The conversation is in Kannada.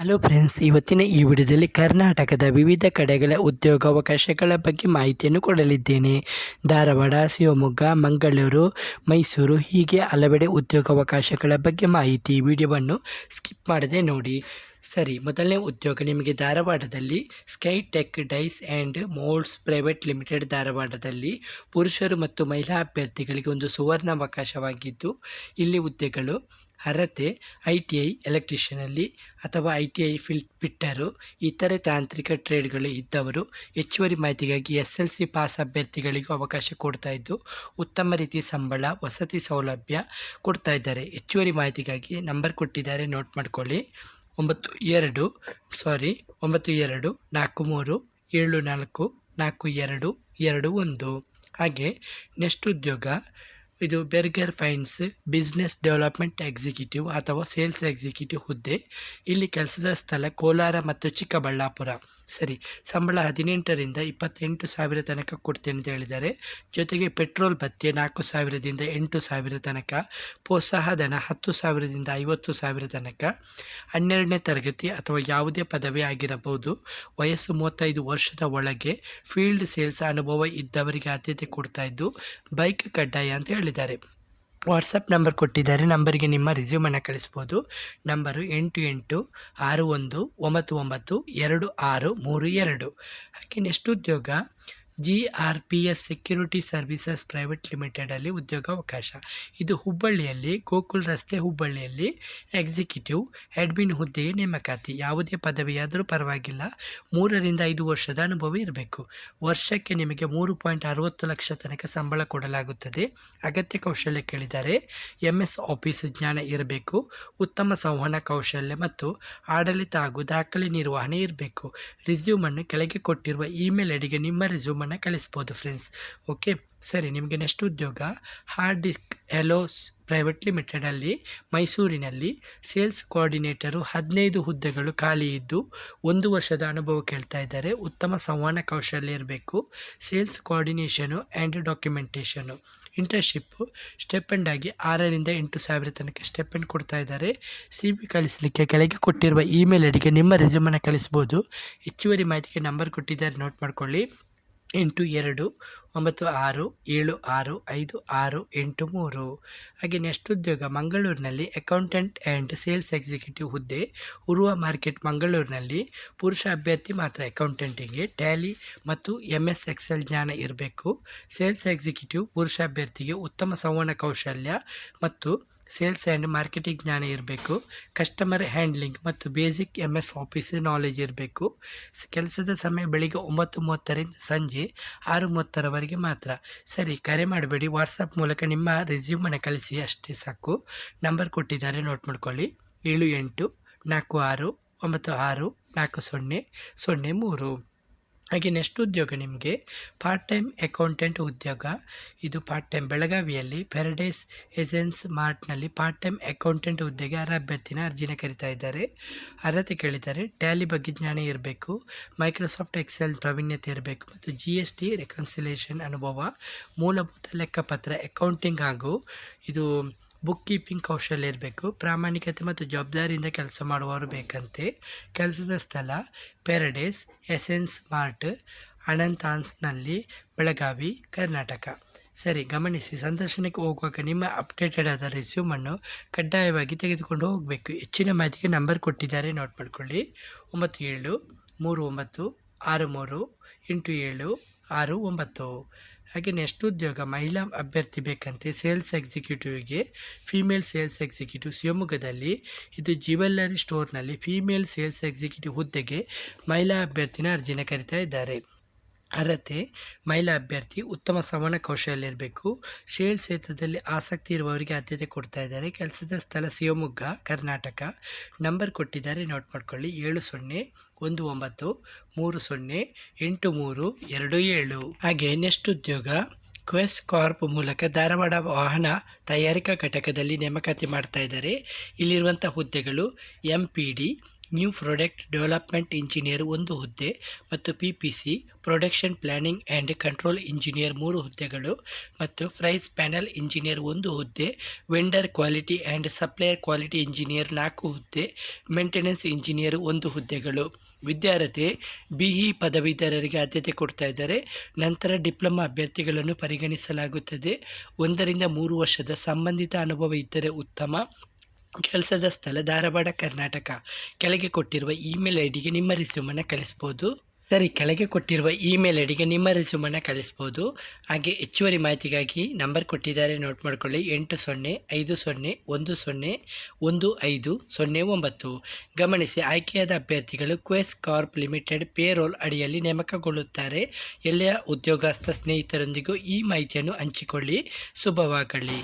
ಹಲೋ ಫ್ರೆಂಡ್ಸ್, ಇವತ್ತಿನ ಈ ವಿಡಿಯೋದಲ್ಲಿ ಕರ್ನಾಟಕದ ವಿವಿಧ ಕಡೆಗಳ ಉದ್ಯೋಗಾವಕಾಶಗಳ ಬಗ್ಗೆ ಮಾಹಿತಿಯನ್ನು ಕೊಡಲಿದ್ದೇನೆ. ಧಾರವಾಡ, ಶಿವಮೊಗ್ಗ, ಮಂಗಳೂರು, ಮೈಸೂರು ಹೀಗೆ ಹಲವೆಡೆ ಉದ್ಯೋಗಾವಕಾಶಗಳ ಬಗ್ಗೆ ಮಾಹಿತಿ. ವಿಡಿಯೋವನ್ನು ಸ್ಕಿಪ್ ಮಾಡದೆ ನೋಡಿ. ಸರಿ, ಮೊದಲನೇ ಉದ್ಯೋಗ ನಿಮಗೆ ಧಾರವಾಡದಲ್ಲಿ Sky Tech Dies and Moulds Private Limited ಧಾರವಾಡದಲ್ಲಿ ಪುರುಷರು ಮತ್ತು ಮಹಿಳಾ ಅಭ್ಯರ್ಥಿಗಳಿಗೆ ಒಂದು ಸುವರ್ಣ ಅವಕಾಶವಾಗಿದ್ದು, ಇಲ್ಲಿ ಹುದ್ದೆಗಳು ಅರ್ಹತೆ ITI ಎಲೆಕ್ಟ್ರಿಷಿಯನಲ್ಲಿ ಅಥವಾ ITI ಫಿಟ್ಟರು, ಇತರೆ ತಾಂತ್ರಿಕ ಟ್ರೇಡ್ಗಳು ಇದ್ದವರು. ಹೆಚ್ಚುವರಿ ಮಾಹಿತಿಗಾಗಿ SLC ಪಾಸ್ ಅಭ್ಯರ್ಥಿಗಳಿಗೂ ಅವಕಾಶ ಕೊಡ್ತಾ ಇದ್ದು, ಉತ್ತಮ ರೀತಿಯ ಸಂಬಳ, ವಸತಿ ಸೌಲಭ್ಯ ಕೊಡ್ತಾ ಇದ್ದಾರೆ. ಹೆಚ್ಚುವರಿ ಮಾಹಿತಿಗಾಗಿ ನಂಬರ್ ಕೊಟ್ಟಿದ್ದಾರೆ, ನೋಟ್ ಮಾಡ್ಕೊಳ್ಳಿ. 9243744221. ಹಾಗೆ ನೆಕ್ಸ್ಟ್ ಉದ್ಯೋಗ ಇದು ಬೆರ್ಗರ್ ಫೈನ್ಸ್ ಬಿಸ್ನೆಸ್ ಡೆವಲಪ್ಮೆಂಟ್ ಎಕ್ಸಿಕ್ಯೂಟಿವ್ ಅಥವಾ ಸೇಲ್ಸ್ ಎಕ್ಸಿಕ್ಯೂಟಿವ್ ಹುದ್ದೆ. ಇಲ್ಲಿ ಕೆಲಸದ ಸ್ಥಳ ಕೋಲಾರ ಮತ್ತು ಚಿಕ್ಕಬಳ್ಳಾಪುರ. ಸರಿ, ಸಂಬಳ 18ರಿಂದ 28,000 ತನಕ ಕೊಡ್ತೇನೆ ಅಂತ ಹೇಳಿದ್ದಾರೆ. ಜೊತೆಗೆ ಪೆಟ್ರೋಲ್ ಭತ್ಯೆ 4,000ದಿಂದ 8,000 ತನಕ, ಪ್ರೋತ್ಸಾಹ ಧನ 10,000ದಿಂದ 50,000 ತನಕ. 12ನೇ ತರಗತಿ ಅಥವಾ ಯಾವುದೇ ಪದವಿ ಆಗಿರಬಹುದು. ವಯಸ್ಸು 35 ವರ್ಷದ ಒಳಗೆ, ಫೀಲ್ಡ್ ಸೇಲ್ಸ್ ಅನುಭವ ಇದ್ದವರಿಗೆ ಆದ್ಯತೆ ಕೊಡ್ತಾ ಇದ್ದು, ಬೈಕ್ ಕಡ್ಡಾಯ ಅಂತ ಹೇಳಿದ್ದಾರೆ. ವಾಟ್ಸಪ್ ನಂಬರ್ ಕೊಟ್ಟಿದ್ದಾರೆ, ನಂಬರಿಗೆ ನಿಮ್ಮ ರಿಸ್ಯೂಮನ್ನು ಕಳಿಸ್ಬೋದು. ನಂಬರು 8861999262. ಹಾಗೆ ನೆಕ್ಸ್ಟ್ ಉದ್ಯೋಗ GRPS ಸೆಕ್ಯೂರಿಟಿ ಸರ್ವಿಸಸ್ ಪ್ರೈವೇಟ್ ಲಿಮಿಟೆಡಲ್ಲಿ ಉದ್ಯೋಗಾವಕಾಶ. ಇದು ಹುಬ್ಬಳ್ಳಿಯಲ್ಲಿ, ಗೋಕುಲ್ ರಸ್ತೆ, ಹುಬ್ಬಳ್ಳಿಯಲ್ಲಿ ಎಕ್ಸಿಕ್ಯೂಟಿವ್ ಅಡ್ಮಿನ್ ಹುದ್ದೆಗೆ ನೇಮಕಾತಿ. ಯಾವುದೇ ಪದವಿಯಾದರೂ ಪರವಾಗಿಲ್ಲ. 3ರಿಂದ 5 ವರ್ಷದ ಅನುಭವ ಇರಬೇಕು. ವರ್ಷಕ್ಕೆ ನಿಮಗೆ 3.60 ಲಕ್ಷ ತನಕ ಸಂಬಳ ಕೊಡಲಾಗುತ್ತದೆ. ಅಗತ್ಯ ಕೌಶಲ್ಯ ಕೇಳಿದ್ದಾರೆ. MS ಆಫೀಸ್ ಜ್ಞಾನ ಇರಬೇಕು. ಉತ್ತಮ ಸಂವಹನ ಕೌಶಲ್ಯ ಮತ್ತು ಆಡಳಿತ ಹಾಗೂ ದಾಖಲೆ ನಿರ್ವಹಣೆ ಇರಬೇಕು. ರಿಸ್ಯೂಮನ್ನು ಕೆಳಗೆ ಕೊಟ್ಟಿರುವ ಇಮೇಲ್ ಐಡಿಗೆ ನಿಮ್ಮ ರಿಸ್ಯೂಮನ್ನು ಕಳಿಸ್ಬೋದು ಫ್ರೆಂಡ್ಸ್. ಓಕೆ, ಸರಿ. ನಿಮಗೆ ನೆಕ್ಸ್ಟ್ ಉದ್ಯೋಗ ಹಾರ್ಡ್ ಡಿಸ್ಕ್ ಎಲೋಸ್ ಪ್ರೈವೇಟ್ ಲಿಮಿಟೆಡಲ್ಲಿ ಮೈಸೂರಿನಲ್ಲಿ ಸೇಲ್ಸ್ ಕೋಆರ್ಡಿನೇಟರು. 15 ಹುದ್ದೆಗಳು ಖಾಲಿ ಇದ್ದು 1 ವರ್ಷದ ಅನುಭವ ಕೇಳ್ತಾ ಇದ್ದಾರೆ. ಉತ್ತಮ ಸಂವಹನ ಕೌಶಲ್ಯ ಇರಬೇಕು. Sales coordination and documentation. Internship stipend ಆಗಿ 6ರಿಂದ 8,000 ತನಕ ಸ್ಟೆಪೆಂಡ್ ಕೊಡ್ತಾ ಇದ್ದಾರೆ. CV ಕಳಿಸಲಿಕ್ಕೆ ಕೆಳಗೆ ಕೊಟ್ಟಿರುವ ಇಮೇಲ್ ಐಡಿಗೆ ನಿಮ್ಮ ರೆಸ್ಯೂಮನ್ನು ಕಳಿಸ್ಬೋದು. ಹೆಚ್ಚುವರಿ ಮಾಹಿತಿಗೆ ನಂಬರ್ ಕೊಟ್ಟಿದ್ದಾರೆ, ನೋಟ್ ಮಾಡ್ಕೊಳ್ಳಿ. 8296765683. ಹಾಗೆ ನೆಕ್ಸ್ಟ್ ಉದ್ಯೋಗ ಮಂಗಳೂರಿನಲ್ಲಿ ಅಕೌಂಟೆಂಟ್ ಆ್ಯಂಡ್ ಸೇಲ್ಸ್ ಎಕ್ಸಿಕ್ಯೂಟಿವ್ ಹುದ್ದೆ. ಉರುವ ಮಾರ್ಕೆಟ್ ಮಂಗಳೂರಿನಲ್ಲಿ. ಪುರುಷ ಅಭ್ಯರ್ಥಿ ಮಾತ್ರ. ಅಕೌಂಟೆಂಟಿಗೆ ಟ್ಯಾಲಿ ಮತ್ತು MS ಎಕ್ಸೆಲ್ ಜ್ಞಾನ ಇರಬೇಕು. ಸೇಲ್ಸ್ ಎಕ್ಸಿಕ್ಯೂಟಿವ್ ಪುರುಷ ಅಭ್ಯರ್ಥಿಗೆ ಉತ್ತಮ ಸಂವಹನ ಕೌಶಲ್ಯ ಮತ್ತು ಸೇಲ್ಸ್ ಆ್ಯಂಡ್ ಮಾರ್ಕೆಟಿಂಗ್ ಜ್ಞಾನ ಇರಬೇಕು. ಕಸ್ಟಮರ್ ಹ್ಯಾಂಡ್ಲಿಂಗ್ ಮತ್ತು ಬೇಸಿಕ್ MS ಆಫೀಸ್ ನಾಲೆಜ್ ಇರಬೇಕು. ಕೆಲಸದ ಸಮಯ ಬೆಳಿಗ್ಗೆ 9:30ರಿಂದ ಸಂಜೆ 6:30ರವರೆಗೆ ಮಾತ್ರ. ಸರಿ, ಕರೆ ಮಾಡಬೇಡಿ, ವಾಟ್ಸಪ್ ಮೂಲಕ ನಿಮ್ಮ ರೆಸ್ಯೂಮನ್ನು ಕಳಿಸಿ, ಅಷ್ಟೇ ಸಾಕು. ನಂಬರ್ ಕೊಟ್ಟಿದ್ದಾರೆ, ನೋಟ್ ಮಾಡ್ಕೊಳ್ಳಿ. 7846964003. ಹಾಗೆ ನೆಕ್ಸ್ಟ್ ಉದ್ಯೋಗ ನಿಮಗೆ ಪಾರ್ಟ್ ಟೈಮ್ ಅಕೌಂಟೆಂಟ್ ಉದ್ಯೋಗ. ಇದು ಪಾರ್ಟ್ ಟೈಮ್ ಬೆಳಗಾವಿಯಲ್ಲಿ ಪ್ಯಾರಡೈಸ್ ಏಜೆನ್ಸ್ ಮಾರ್ಟ್ನಲ್ಲಿ ಪಾರ್ಟ್ ಟೈಮ್ ಅಕೌಂಟೆಂಟ್ ಹುದ್ದೆಗೆ ಅಭ್ಯರ್ಥಿನ ಅರ್ಜಿನ ಕರೀತಾ ಇದ್ದಾರೆ. ಅರ್ಹತೆ ಕೇಳಿದ್ದಾರೆ. ಟ್ಯಾಲಿ ಬಗ್ಗೆ ಜ್ಞಾನ ಇರಬೇಕು. ಮೈಕ್ರೋಸಾಫ್ಟ್ ಎಕ್ಸೆಲ್ ಪ್ರಾವೀಣ್ಯತೆ ಇರಬೇಕು ಮತ್ತು GST ರೆಕನ್ಸಿಲೇಷನ್ ಅನುಭವ. ಮೂಲಭೂತ ಲೆಕ್ಕಪತ್ರ, ಅಕೌಂಟಿಂಗ್ ಹಾಗೂ ಇದು ಬುಕ್ ಕೀಪಿಂಗ್ ಕೌಶಲ್ಯ ಇರಬೇಕು. ಪ್ರಾಮಾಣಿಕತೆ ಮತ್ತು ಜವಾಬ್ದಾರಿಯಿಂದ ಕೆಲಸ ಮಾಡುವವರು ಬೇಕಂತೆ. ಕೆಲಸದ ಸ್ಥಳ ಪ್ಯಾರಡೈಸ್ ಎಸೆನ್ಸ್ ಮಾರ್ಟ್, ಅನಂತಾನ್ಸ್ನಲ್ಲಿ, ಬೆಳಗಾವಿ, ಕರ್ನಾಟಕ. ಸರಿ, ಗಮನಿಸಿ, ಸಂದರ್ಶನಕ್ಕೆ ಹೋಗುವಾಗ ನಿಮ್ಮ ಅಪ್ಡೇಟೆಡ್ ಆದ ರೆಸ್ಯೂಮನ್ನು ಕಡ್ಡಾಯವಾಗಿ ತೆಗೆದುಕೊಂಡು ಹೋಗಬೇಕು. ಹೆಚ್ಚಿನ ಮಾಹಿತಿಗೆ ನಂಬರ್ ಕೊಟ್ಟಿದ್ದಾರೆ, ನೋಟ್ ಮಾಡ್ಕೊಳ್ಳಿ. 9739638769. ಹಾಗೆ ನೆಕ್ಸ್ಟ್ ಉದ್ಯೋಗ ಮಹಿಳಾ ಅಭ್ಯರ್ಥಿ ಬೇಕಂತೆ. ಸೇಲ್ಸ್ ಎಕ್ಸಿಕ್ಯೂಟಿವ್ಗೆ ಫೀಮೇಲ್ ಸೇಲ್ಸ್ ಎಕ್ಸಿಕ್ಯೂಟಿವ್ ಶಿವಮೊಗ್ಗದಲ್ಲಿ. ಇದು ಜ್ಯುವೆಲ್ಲರಿ ಸ್ಟೋರ್ನಲ್ಲಿ ಫೀಮೇಲ್ ಸೇಲ್ಸ್ ಎಕ್ಸಿಕ್ಯೂಟಿವ್ ಹುದ್ದೆಗೆ ಮಹಿಳಾ ಅಭ್ಯರ್ಥಿನ ಅರ್ಜಿನ ಕರೀತಾ ಇದ್ದಾರೆ. ಅರ್ಹತೆ ಮಹಿಳಾ ಅಭ್ಯರ್ಥಿ. ಉತ್ತಮ ಸಂವಹನ ಕೌಶಲ್ಯ ಇರಬೇಕು. ಸೇಲ್ಸ್ ಕ್ಷೇತ್ರದಲ್ಲಿ ಆಸಕ್ತಿ ಇರುವವರಿಗೆ ಆದ್ಯತೆ ಕೊಡ್ತಾ ಇದ್ದಾರೆ. ಕೆಲಸದ ಸ್ಥಳ ಶಿವಮೊಗ್ಗ, ಕರ್ನಾಟಕ. ನಂಬರ್ ಕೊಟ್ಟಿದ್ದಾರೆ, ನೋಟ್ ಮಾಡ್ಕೊಳ್ಳಿ. 7019308327. ಹಾಗೆ ನೆಕ್ಸ್ಟ್ ಉದ್ಯೋಗ ಕ್ವೆಸ್ ಕಾರ್ಪ್ ಮೂಲಕ ಧಾರವಾಡ ವಾಹನ ತಯಾರಿಕಾ ಘಟಕದಲ್ಲಿ ನೇಮಕಾತಿ ಮಾಡ್ತಾ ಇದ್ದಾರೆ. ಇಲ್ಲಿರುವಂಥ ಹುದ್ದೆಗಳು MPD, new product development engineer 1 ಹುದ್ದೆ ಮತ್ತು PPC production planning and control engineer 3 ಹುದ್ದೆಗಳು ಮತ್ತು ಪ್ರೈಸ್ ಪ್ಯಾನಲ್ ಇಂಜಿನಿಯರ್ 1 ಹುದ್ದೆ, vendor quality and supplier quality engineer 4 ಹುದ್ದೆ, ಮೇಂಟೆನೆನ್ಸ್ ಇಂಜಿನಿಯರ್ 1 ಹುದ್ದೆಗಳು. ವಿದ್ಯಾರ್ಥಿ BE ಪದವೀಧರರಿಗೆ ಆದ್ಯತೆ ಕೊಡ್ತಾ ಇದ್ದಾರೆ. ನಂತರ ಡಿಪ್ಲೊಮಾ ಅಭ್ಯರ್ಥಿಗಳನ್ನು ಪರಿಗಣಿಸಲಾಗುತ್ತದೆ. 1 ರಿಂದ 3 ವರ್ಷದ ಸಂಬಂಧಿತ ಅನುಭವ ಇದ್ದರೆ ಉತ್ತಮ. ಕೆಲಸದ ಸ್ಥಳ ಧಾರವಾಡ, ಕರ್ನಾಟಕ. ಕೆಳಗೆ ಕೊಟ್ಟಿರುವ ಇಮೇಲ್ ಐಡಿಗೆ ನಿಮ್ಮ ರೆಸ್ಯೂಮನ್ನು ಕಳಿಸ್ಬೋದು. ಕೆಳಗೆ ಕೊಟ್ಟಿರುವ ಇಮೇಲ್ ಐಡಿಗೆ ನಿಮ್ಮ ರೆಸ್ಯೂಮನ್ನು ಕಳಿಸ್ಬೋದು. ಹಾಗೆ ಹೆಚ್ಚುವರಿ ಮಾಹಿತಿಗಾಗಿ ನಂಬರ್ ಕೊಟ್ಟಿದ್ದಾರೆ, ನೋಟ್ ಮಾಡ್ಕೊಳ್ಳಿ. 8050101509. ಗಮನಿಸಿ, ಆಯ್ಕೆಯಾದ ಅಭ್ಯರ್ಥಿಗಳು ಕ್ವೆಸ್ ಕಾರ್ಪ್ ಲಿಮಿಟೆಡ್ ಪೇರೋಲ್ ಅಡಿಯಲ್ಲಿ ನೇಮಕಗೊಳ್ಳುತ್ತಾರೆ. ಎಲ್ಲ ಉದ್ಯೋಗಸ್ಥ ಸ್ನೇಹಿತರೊಂದಿಗೂ ಈ ಮಾಹಿತಿಯನ್ನು ಹಂಚಿಕೊಳ್ಳಿ. ಶುಭವಾಗಲಿ.